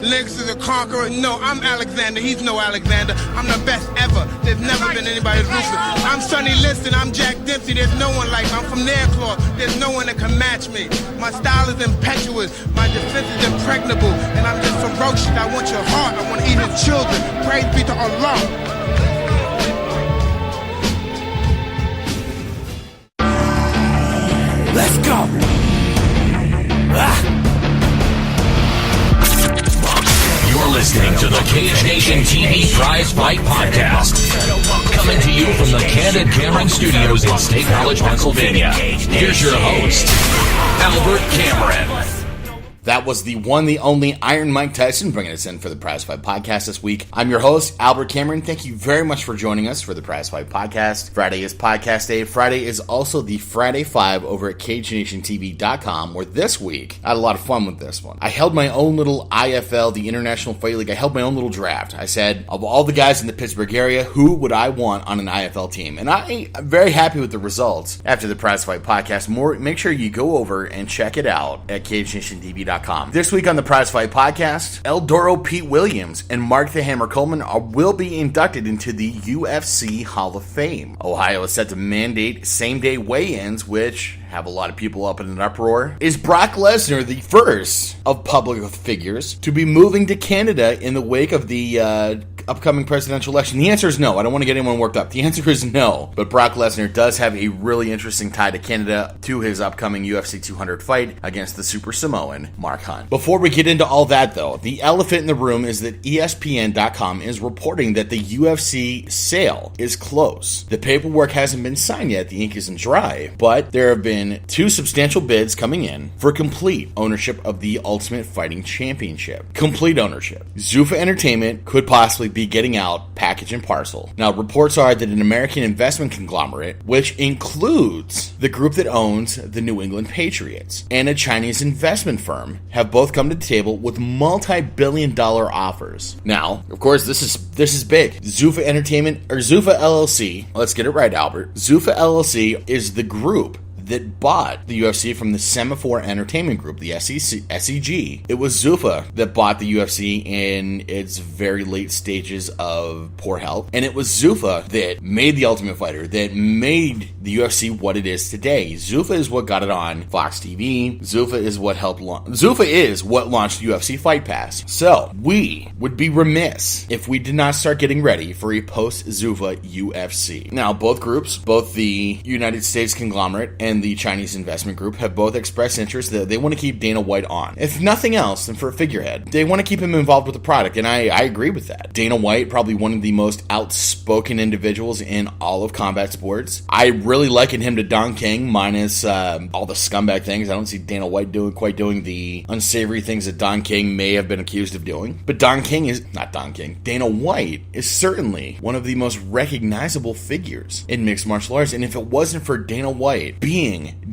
Lex is a conqueror. No, I'm Alexander. He's no Alexander. I'm the best ever. There's never been anybody as ruthless. I'm Sonny Liston. I'm Jack Dempsey. There's no one like me. I'm from Nairclaw. There's no one that can match me. My style is impetuous. My defense is impregnable. And I'm just ferocious. I want your heart. I want to eat his children. Praise be to Allah. Let's go! You're listening to the Cage Nation TV Prizefight Podcast. Coming to you from the Candid Cameron Studios in State College, Pennsylvania. Here's your host, Albert Cameron. That was the one, the only Iron Mike Tyson bringing us in for the Prizefight Podcast this week. I'm your host, Albert Cameron. Thank you very much for joining us for the Prizefight Podcast. Friday is podcast day. Friday is also the Friday 5 over at CageNationTV.com, where this week, I had a lot of fun with this one. I held my own little IFL, the International Fight League. I held my own little draft. I said, of all the guys in the Pittsburgh area, who would I want on an IFL team? And I'm very happy with the results after the Prizefight Podcast. Make sure you go over and check it out at CageNationTV.com. This week on the Prizefight Podcast, Eldoro Pete Williams and Mark the Hammer Coleman will be inducted into the UFC Hall of Fame. Ohio is set to mandate same-day weigh-ins, which have a lot of people up in an uproar. Is Brock Lesnar the first of public figures to be moving to Canada in the wake of the upcoming presidential election? The answer is no. I don't want to get anyone worked up. The answer is no. But Brock Lesnar does have a really interesting tie to Canada to his upcoming UFC 200 fight against the Super Samoan, Mark Hunt. Before we get into all that, though, the elephant in the room is that ESPN.com is reporting that the UFC Sale is close. The paperwork hasn't been signed yet. The ink isn't dry. But there have been two substantial bids coming in for complete ownership of the Ultimate Fighting Championship. Complete ownership. Zuffa Entertainment could possibly be getting out package and parcel. Now, reports are that an American investment conglomerate, which includes the group that owns the New England Patriots, and a Chinese investment firm, have both come to the table with multi-billion-dollar offers. Now, of course, this is big. Zuffa Entertainment, or Zuffa LLC, let's get it right, Albert. Zuffa LLC is the group that bought the UFC from the Semaphore Entertainment Group, the SEG. It was Zuffa that bought the UFC in its very late stages of poor health, and it was Zuffa that made the Ultimate Fighter, that made the UFC what it is today. Zuffa is what got it on Fox TV. Zuffa is what launched UFC Fight Pass. So, we would be remiss if we did not start getting ready for a post-Zuffa UFC. Now, both groups, both the United States conglomerate and the Chinese investment group, have both expressed interest that they want to keep Dana White on. If nothing else than for a figurehead, they want to keep him involved with the product, and I agree with that. Dana White, probably one of the most outspoken individuals in all of combat sports. I really liken him to Don King, minus all the scumbag things. I don't see Dana White doing the unsavory things that Don King may have been accused of doing. But Dana White is certainly one of the most recognizable figures in mixed martial arts, and if it wasn't for Dana White being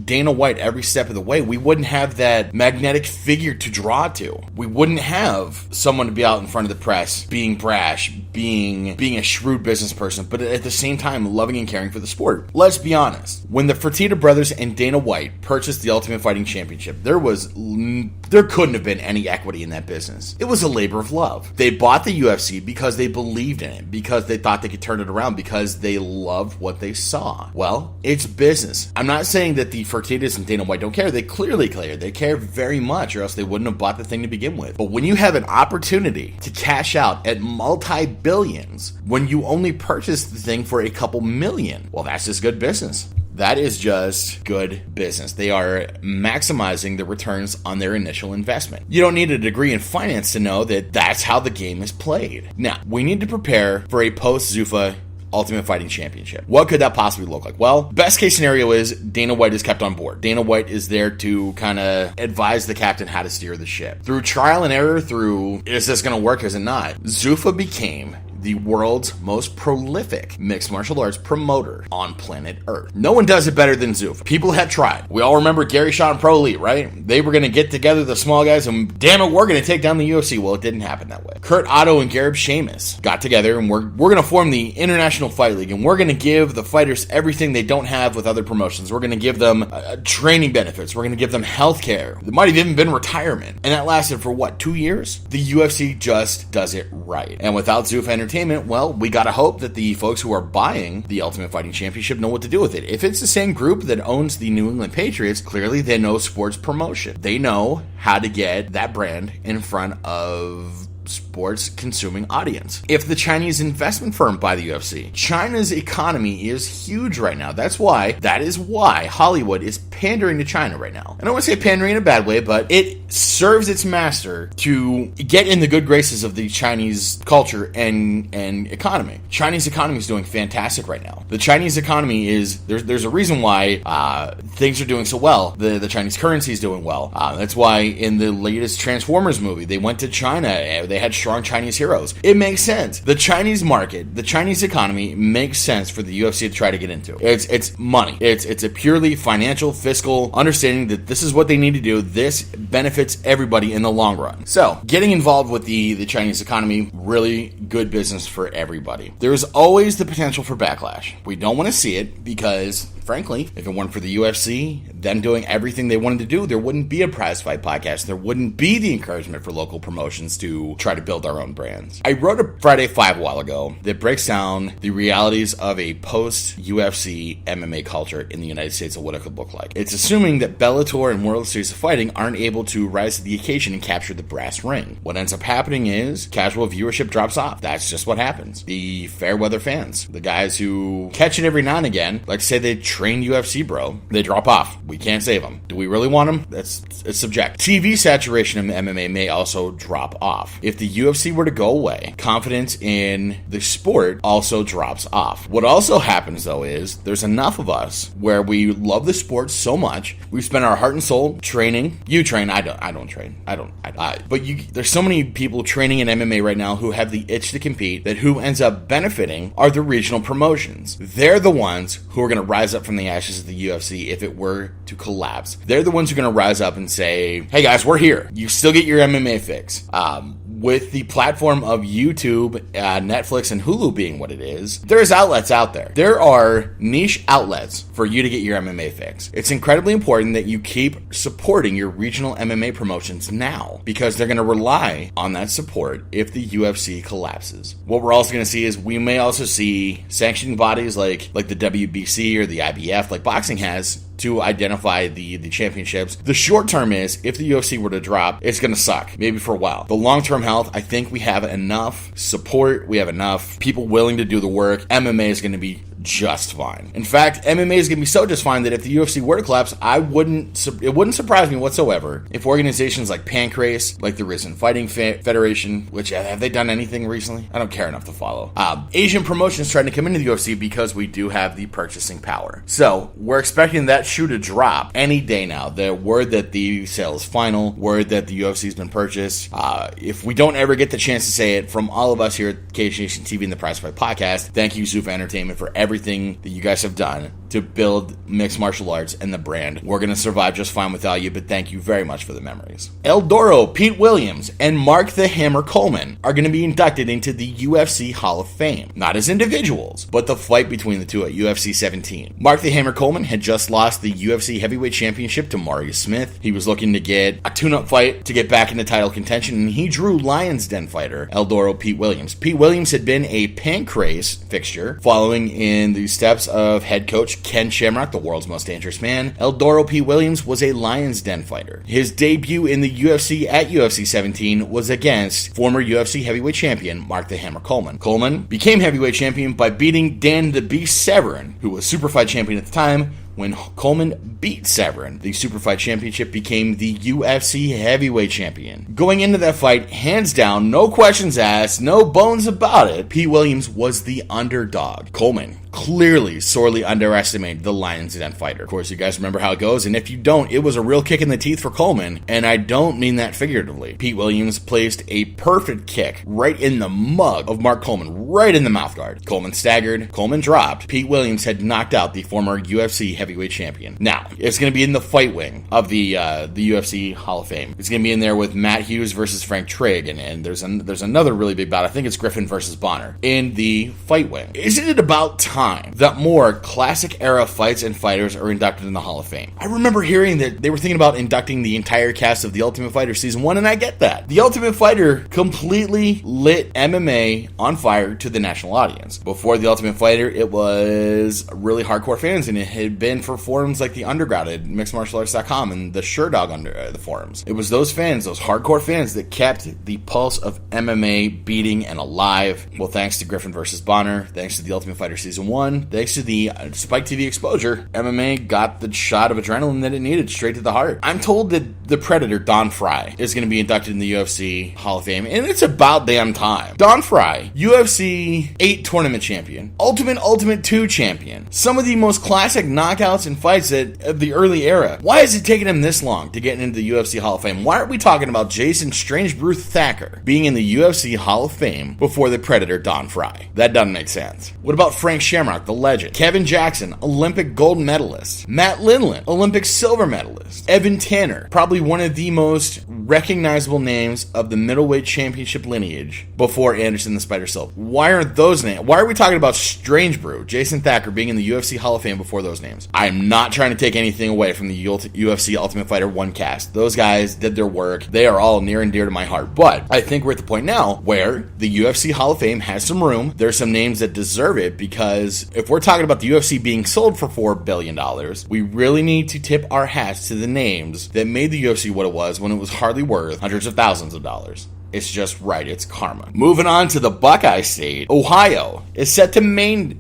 Dana White every step of the way, we wouldn't have that magnetic figure to draw to. We wouldn't have someone to be out in front of the press, being brash, being a shrewd business person, but at the same time loving and caring for the sport. Let's be honest. When the Fertitta brothers and Dana White purchased the Ultimate Fighting Championship, there couldn't have been any equity in that business. It was a labor of love. They bought the UFC because they believed in it, because they thought they could turn it around, because they loved what they saw. Well, it's business. I'm not saying that the Fertittas and Dana White don't care. They clearly care. They care very much, or else they wouldn't have bought the thing to begin with. But when you have an opportunity to cash out at multi-billions, when you only purchased the thing for a couple million, well, that's just good business. That is just good business. They are maximizing the returns on their initial investment. You don't need a degree in finance to know that that's how the game is played. Now, we need to prepare for a post-Zuffa Ultimate Fighting Championship. What could that possibly look like? Well, best case scenario is Dana White is kept on board. Dana White is there to kind of advise the captain how to steer the ship. Through trial and error, through is this going to work, is it not? Zuffa became the world's most prolific mixed martial arts promoter on planet Earth. No one does it better than Zuf. People have tried. We all remember Gary Shaw and Pro Elite, right? They were going to get together the small guys and damn it, we're going to take down the UFC. Well, it didn't happen that way. Kurt Otto and Garib Sheamus got together and we're going to form the International Fight League, and we're going to give the fighters everything they don't have with other promotions. We're going to give them training benefits. We're going to give them health care. There might have even been retirement. And that lasted for what, 2 years? The UFC just does it right. And without Zuf Entertainment, well, we got to hope that the folks who are buying the Ultimate Fighting Championship know what to do with it. If it's the same group that owns the New England Patriots, clearly they know sports promotion. They know how to get that brand in front of sports consuming audience. If the Chinese investment firm buy the UFC, China's economy is huge right now. That is why Hollywood is pandering to China right now. I don't want to say pandering in a bad way, but it serves its master to get in the good graces of the Chinese culture and economy. Chinese economy is doing fantastic right now. The Chinese economy is, there's a reason why things are doing so well. The Chinese currency is doing well. That's why in the latest Transformers movie, they went to China. They had strong Chinese heroes. It makes sense. The Chinese market, the Chinese economy makes sense for the UFC to try to get into. It's money. It's a purely financial, fiscal understanding that this is what they need to do. This benefits everybody in the long run. So, getting involved with the Chinese economy, really good business for everybody. There's always the potential for backlash. We don't want to see it because, frankly, if it weren't for the UFC, them doing everything they wanted to do, there wouldn't be a Prizefight podcast. There wouldn't be the encouragement for local promotions to try to build our own brands. I wrote a Friday 5 a while ago that breaks down the realities of a post-UFC MMA culture in the United States and what it could look like. It's assuming that Bellator and World Series of Fighting aren't able to rise to the occasion and capture the brass ring. What ends up happening is casual viewership drops off. That's just what happens. The fair weather fans, the guys who catch it every now and again, like say they train UFC bro, they drop off. We can't save them. Do we really want them? It's subjective. TV saturation of MMA may also drop off. If the UFC were to go away, confidence in the sport also drops off. What also happens though is there's enough of us where we love the sport so much, we spend our heart and soul training. You train, I don't train. But there's so many people training in MMA right now who have the itch to compete that who ends up benefiting are the regional promotions. They're the ones who are going to rise up from the ashes of the UFC if it were to collapse. They're the ones who are going to rise up and say, hey guys, we're here. You still get your MMA fix. With the platform of YouTube, Netflix, and Hulu being what it is, there's outlets out there. There are niche outlets for you to get your MMA fix. It's incredibly important that you keep supporting your regional MMA promotions now because they're going to rely on that support if the UFC collapses. What we're also going to see is we may also see sanctioning bodies like the WBC or the IBF, like boxing has, to identify the championships. The short term is, if the UFC were to drop, it's going to suck, maybe for a while. The long-term health, I think we have enough support, we have enough people willing to do the work. MMA is going to be just fine. In fact, MMA is going to be so just fine that if the UFC were to collapse, it wouldn't surprise me whatsoever if organizations like Pancrase, like the Risen Fighting Federation, which have they done anything recently? I don't care enough to follow. Asian promotions trying to come into the UFC because we do have the purchasing power. So we're expecting that shoe to drop any day now. The word that the sale is final, word that the UFC has been purchased. If we don't ever get the chance to say it, from all of us here at Cage Nation TV and the Prizefight podcast, thank you, Zuf Entertainment, for everything that you guys have done to build mixed martial arts and the brand. We're going to survive just fine without you, but thank you very much for the memories. El Doro, Pete Williams, and Mark the Hammer Coleman are going to be inducted into the UFC Hall of Fame. Not as individuals, but the fight between the two at UFC 17. Mark the Hammer Coleman had just lost the UFC Heavyweight Championship to Marius Smith. He was looking to get a tune-up fight to get back into title contention, and he drew Lions Den fighter El Doro Pete Williams. Pete Williams had been a Pancrase fixture, following in the steps of head coach Ken Shamrock, the world's most dangerous man. El Doro Pete Williams was a Lions Den fighter. His debut in the UFC at UFC 17 was against former UFC heavyweight champion Mark the Hammer Coleman. Coleman became heavyweight champion by beating Dan the Beast Severin, who was Superfight champion at the time, when Coleman beat Severin. The Superfight Championship became the UFC Heavyweight Champion. Going into that fight, hands down, no questions asked, no bones about it, Pete Williams was the underdog. Coleman clearly sorely underestimated the Lion's Den fighter. Of course, you guys remember how it goes, and if you don't, it was a real kick in the teeth for Coleman, and I don't mean that figuratively. Pete Williams placed a perfect kick right in the mug of Mark Coleman, right in the mouthguard. Coleman staggered, Coleman dropped. Pete Williams had knocked out the former UFC heavyweight champion. Now, it's going to be in the fight wing of the UFC Hall of Fame. It's going to be in there with Matt Hughes versus Frank Trigg, and there's another really big bout. I think it's Griffin versus Bonner in the fight wing. Isn't it about time that more classic era fights and fighters are inducted in the Hall of Fame? I remember hearing that they were thinking about inducting the entire cast of The Ultimate Fighter Season 1, and I get that. The Ultimate Fighter completely lit MMA on fire to the national audience. Before The Ultimate Fighter, it was really hardcore fans, and it had been for forums like the Underground at mixedmartialarts.com and the Sherdog under the forums. It was those fans, those hardcore fans, that kept the pulse of MMA beating and alive. Well, thanks to Griffin versus Bonner, thanks to The Ultimate Fighter Season 1, thanks to the Spike TV exposure, MMA got the shot of adrenaline that it needed straight to the heart. I'm told that the Predator, Don Fry, is going to be inducted in the UFC Hall of Fame, and it's about damn time. Don Fry, UFC 8 tournament champion, Ultimate 2 champion, some of the most classic knockouts and fights of the early era. Why is it taking him this long to get into the UFC Hall of Fame? Why aren't we talking about Jason Strange Brew Thacker being in the UFC Hall of Fame before the Predator, Don Fry? That doesn't make sense. What about Frank Shamrock, the legend? Kevin Jackson, Olympic gold medalist. Matt Lindland, Olympic silver medalist. Evan Tanner, probably one of the most recognizable names of the middleweight championship lineage before Anderson the Spider Silva. Why aren't those names? Why are we talking about Strange Brew, Jason Thacker being in the UFC Hall of Fame before those names? I'm not trying to take anything away from the UFC Ultimate Fighter 1 cast. Those guys did their work. They are all near and dear to my heart. But I think we're at the point now where the UFC Hall of Fame has some room. There's some names that deserve it, because if we're talking about the UFC being sold for $4 billion, we really need to tip our hats to the names that made the UFC what it was when it was hardly worth hundreds of thousands of dollars. It's just right. It's karma. Moving on to the Buckeye State, Ohio is set to mandate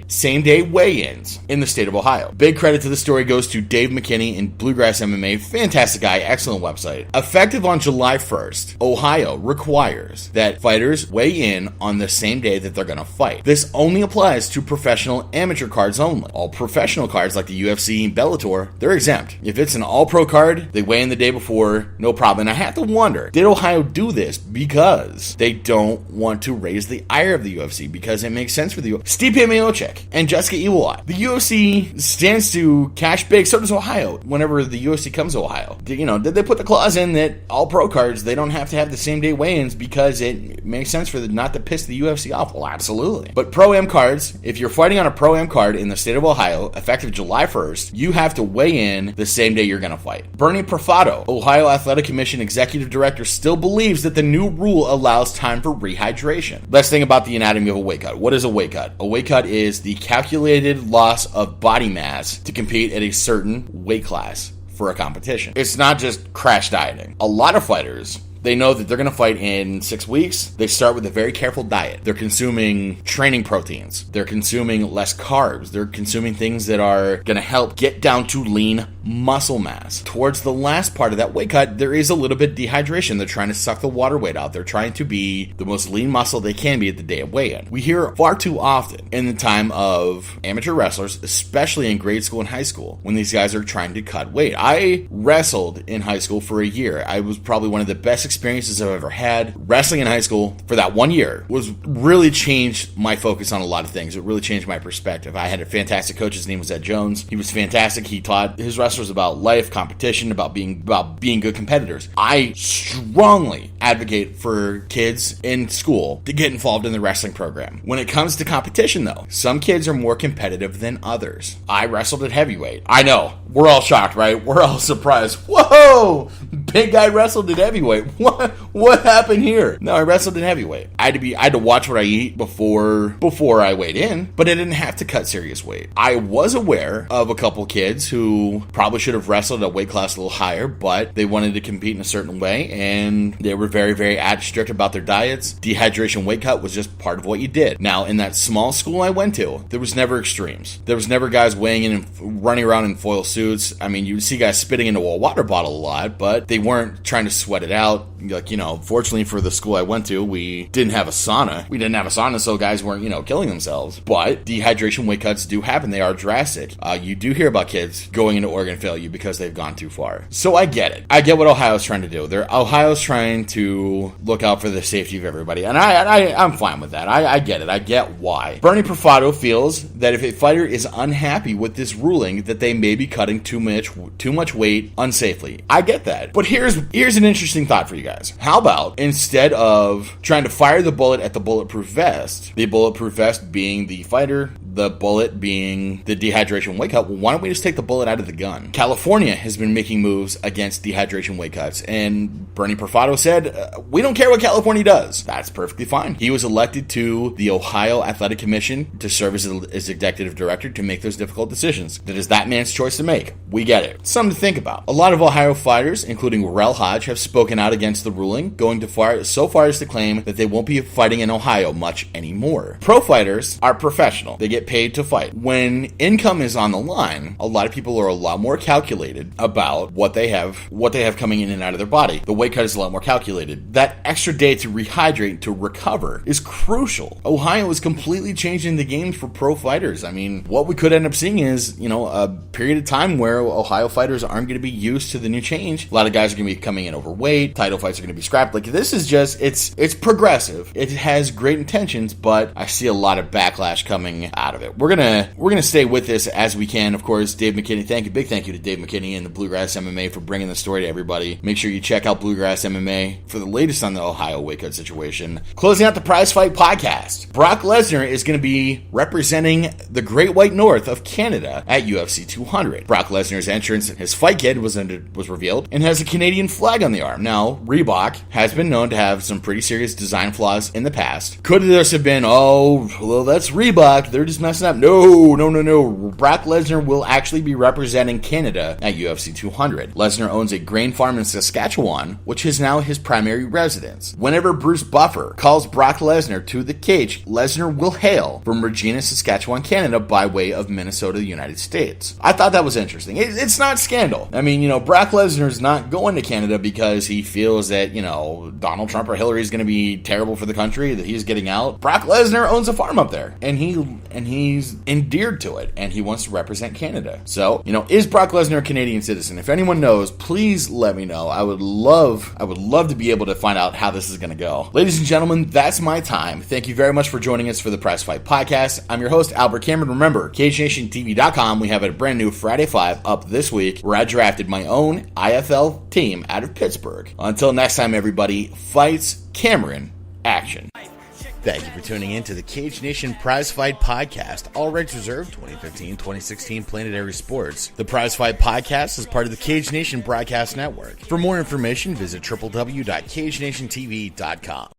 same-day weigh-ins in the state of Ohio. Big credit to the story goes to Dave McKinney in Bluegrass MMA. Fantastic guy. Excellent website. Effective on July 1st, Ohio requires that fighters weigh in on the same day that they're going to fight. This only applies to professional amateur cards only. All professional cards like the UFC and Bellator, they're exempt. If it's an all-pro card, they weigh in the day before, no problem. And I have to wonder, did Ohio do this because they don't want to raise the ire of the UFC? Because it makes sense for the UFC. Stipe Miocic and Jessica Iwalai. The UFC stands to cash big. So does Ohio. Whenever the UFC comes to Ohio, did they put the clause in that all pro cards, they don't have to have the same day weigh-ins because it makes sense for them not to piss the UFC off? Well, absolutely. But pro-am cards, if you're fighting on a pro-am card in the state of Ohio, effective July 1st, you have to weigh in the same day you're going to fight. Bernie Profato, Ohio Athletic Commission Executive Director, still believes that the new rule allows time for rehydration. Let's think about the anatomy of a weight cut. What is a weight cut? A weight cut is the calculated loss of body mass to compete at a certain weight class for a competition. It's not just crash dieting. A lot of fighters, they know that they're going to fight in 6 weeks. They start with a very careful diet. They're consuming training proteins. They're consuming less carbs. They're consuming things that are going to help get down to lean muscle mass. Towards the last part of that weight cut, there is a little bit of dehydration. They're trying to suck the water weight out. They're trying to be the most lean muscle they can be at the day of weigh-in. We hear far too often in the time of amateur wrestlers, especially in grade school and high school, when these guys are trying to cut weight. I wrestled in high school for a year. I was probably one of the best experiences I've ever had. Wrestling in high school for that 1 year was really changed my focus on a lot of things. It really changed my perspective. I had a fantastic coach. His name was Ed Jones. He was fantastic. He taught his wrestlers about life, competition, about being good competitors. I strongly advocate for kids in school to get involved in the wrestling program. When it comes to competition, though, some kids are more competitive than others. I wrestled at heavyweight. I know, we're all shocked, right? We're all surprised. Whoa! Big guy wrestled at heavyweight. What happened here? No, I wrestled at heavyweight. I had to watch what I eat before I weighed in, but I didn't have to cut serious weight. I was aware of a couple kids who probably should have wrestled a weight class a little higher, but they wanted to compete in a certain way, and they were very, very strict about their diets. Dehydration weight cut was just part of what you did. Now, in that small school I went to, there was never extremes. There was never guys weighing in and running around in foil suits. I mean, you would see guys spitting into a water bottle a lot, but they weren't trying to sweat it out. Like, fortunately for the school I went to, we didn't have a sauna. So guys weren't, killing themselves. But dehydration weight cuts do happen. They are drastic. You do hear about kids going into organ failure because they've gone too far. So I get it. I get what Ohio's trying to do. Ohio's trying to look out for the safety of everybody. And I'm fine with that. I get it. I get why. Bernie Profato feels that if a fighter is unhappy with this ruling, that they may be cutting too much weight unsafely. I get that. But here's an interesting thought for you guys. How about instead of trying to fire the bullet at the bulletproof vest, the bulletproof vest being the fighter, the bullet being the dehydration weight cut, well, why don't we just take the bullet out of the gun? California has been making moves against dehydration weight cuts, and Bernie Profato said, we don't care what California does. That's perfectly fine. He was elected to the Ohio Athletic Commission to serve as executive director to make those difficult decisions. That is that man's choice to make. We get it. Something to think about. A lot of Ohio fighters, including Rel Hodge, have spoken out against the ruling, going so far as to claim that they won't be fighting in Ohio much anymore. Pro fighters are professional. They get paid to fight. When income is on the line, a lot of people are a lot more calculated about what they have coming in and out of their body. The weight cut is a lot more calculated. That extra day to rehydrate, to recover, is crucial. Ohio is completely changing the game for pro fighters. I mean, what we could end up seeing is, a period of time where Ohio fighters aren't going to be used to the new change. A lot of guys are going to be coming in overweight. Title fights are going to be scrapped. Like, this is just, it's progressive. It has great intentions, but I see a lot of backlash coming out of it. We're gonna stay with this as we can. Of course, Dave McKinney, big thank you to Dave McKinney and the Bluegrass MMA for bringing the story to everybody. Make sure you check out Bluegrass MMA for the latest on the Ohio weight cut situation. Closing out the Prizefight podcast, Brock Lesnar is going to be representing the Great White North of Canada at UFC 200. Brock Lesnar's entrance, his fight kit was revealed and has a Canadian flag on the arm. Now, Reebok has been known to have some pretty serious design flaws in the past. Could this have been, that's Reebok, they're just messing up? No. Brock Lesnar will actually be representing Canada at UFC 200. Lesnar owns a grain farm in Saskatchewan, which is now his primary residence. Whenever Bruce Buffer calls Brock Lesnar to the cage, Lesnar will hail from Regina, Saskatchewan, Canada, by way of Minnesota, United States. I thought that was interesting. It's not scandal. I mean, Brock Lesnar's not going to Canada because he feels that, Donald Trump or Hillary is going to be terrible for the country, that he's getting out. Brock Lesnar owns a farm up there, and he's endeared to it, and he wants to represent Canada. So, is Brock Lesnar a Canadian citizen? If anyone knows, please let me know. I would love to be able to find out how this is going to go. Ladies and gentlemen, that's my time. Thank you very much for joining us for the Prizefight podcast. I'm your host, Albert Cameron. Remember, CageNationTV.com, we have a brand new Friday 5 up this week, where I drafted my own IFL team out of Pittsburgh. Until next time, everybody, fights, Cameron, action. Thank you for tuning in to the Cage Nation Prizefight podcast. All rights reserved, 2015-2016 Planetary Sports. The Prizefight podcast is part of the Cage Nation Broadcast Network. For more information, visit www.cagenationtv.com.